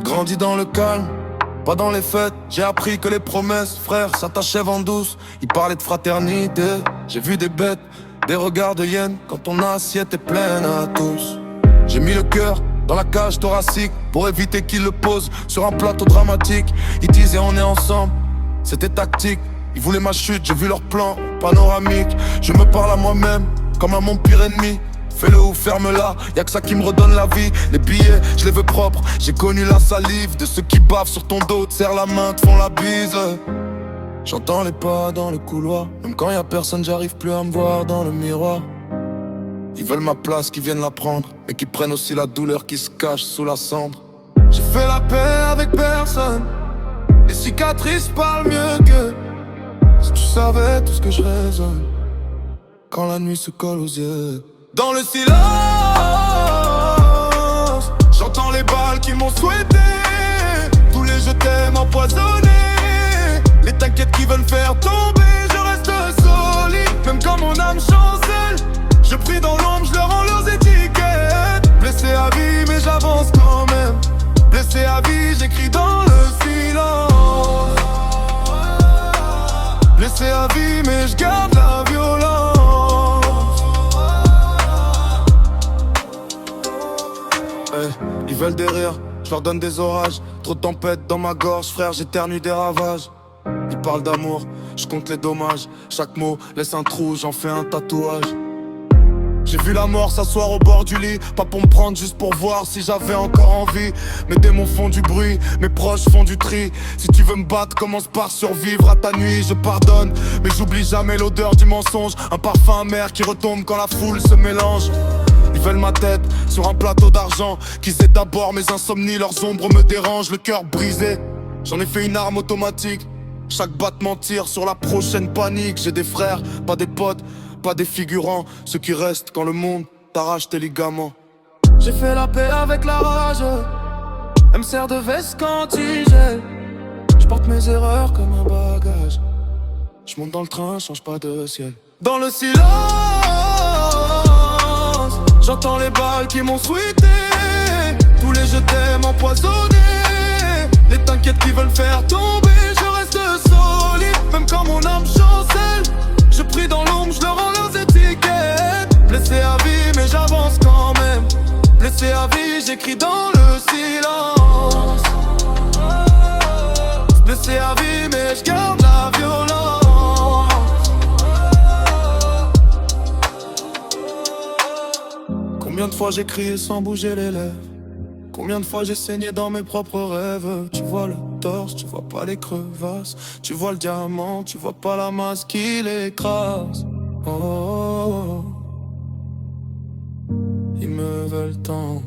grandi dans le calme, pas dans les fêtes. J'ai appris que les promesses, frère, ça t'achève en douce. Ils parlaient de fraternité, j'ai vu des bêtes, des regards de hyènes quand ton assiette est pleine à tous. J'ai mis le cœur dans la cage thoracique pour éviter qu'ils le posent sur un plateau dramatique. Ils disaient on est ensemble, c'était tactique. Ils voulaient ma chute, j'ai vu leur plan panoramique. Je me parle à moi-même comme à mon pire ennemi. Fais-le ou ferme-la, y'a que ça qui me redonne la vie. Les billets, je les veux propres. J'ai connu la salive de ceux qui bavent sur ton dos, te serrent la main, te font la bise. J'entends les pas dans le couloir. Même quand y'a personne, j'arrive plus à me voir dans le miroir. Ils veulent ma place, qu'ils viennent la prendre, mais qu'ils prennent aussi la douleur qui se cache sous la cendre. J'ai fait la paix avec personne. Les cicatrices parlent mieux que si tu savais tout ce que je raisonne quand la nuit se colle aux yeux. Dans le silence, j'entends les balles qui m'ont souhaité. Tous les je t'aime empoisonnés. Les t'inquiètes qui veulent faire tomber. Je reste solide, même quand mon âme chancelle. Je prie dans l'ombre, je leur rends leurs étiquettes. Blessé à vie, mais j'avance quand même. Blessé à vie, j'écris dans le silence. Blessé à vie, mais je garde la violence. Ils veulent des rires, je leur donne des orages. Trop de tempêtes dans ma gorge, frère, j'éternue des ravages. Ils parlent d'amour, je compte les dommages. Chaque mot laisse un trou, j'en fais un tatouage. J'ai vu la mort s'asseoir au bord du lit. Pas pour me prendre, juste pour voir si j'avais encore envie. Mes démons font du bruit, mes proches font du tri. Si tu veux me battre, commence par survivre à ta nuit. Je pardonne, mais j'oublie jamais l'odeur du mensonge. Un parfum amer qui retombe quand la foule se mélange. Ils veulent ma tête sur un plateau d'argent. Qu'ils aient d'abord mes insomnies, leurs ombres me dérangent. Le cœur brisé, j'en ai fait une arme automatique. Chaque battement tire sur la prochaine panique. J'ai des frères, pas des potes, pas des figurants. Ceux qui restent quand le monde t'arrache tes ligaments. J'ai fait la paix avec la rage. Elle me sert de veste quand il gèle. Je porte mes erreurs comme un bagage. Je monte dans le train, change pas de ciel. Dans le silence, j'entends les balles qui m'ont souhaité. Tous les je t'aime empoisonnés. Les t'inquiètes qui veulent faire tomber. Je reste solide, même quand mon âme chancelle. Je prie dans l'ombre, je leur rends leurs étiquettes. Blessé à vie, mais j'avance quand même. Blessé à vie, j'écris dans le silence. Blessé à vie, mais je garde la violence. Combien de fois j'ai crié sans bouger les lèvres? Combien de fois j'ai saigné dans mes propres rêves? Tu vois le torse, tu vois pas les crevasses. Tu vois le diamant, tu vois pas la masse qui l'écrase. Oh, oh, oh. Ils me veulent tant.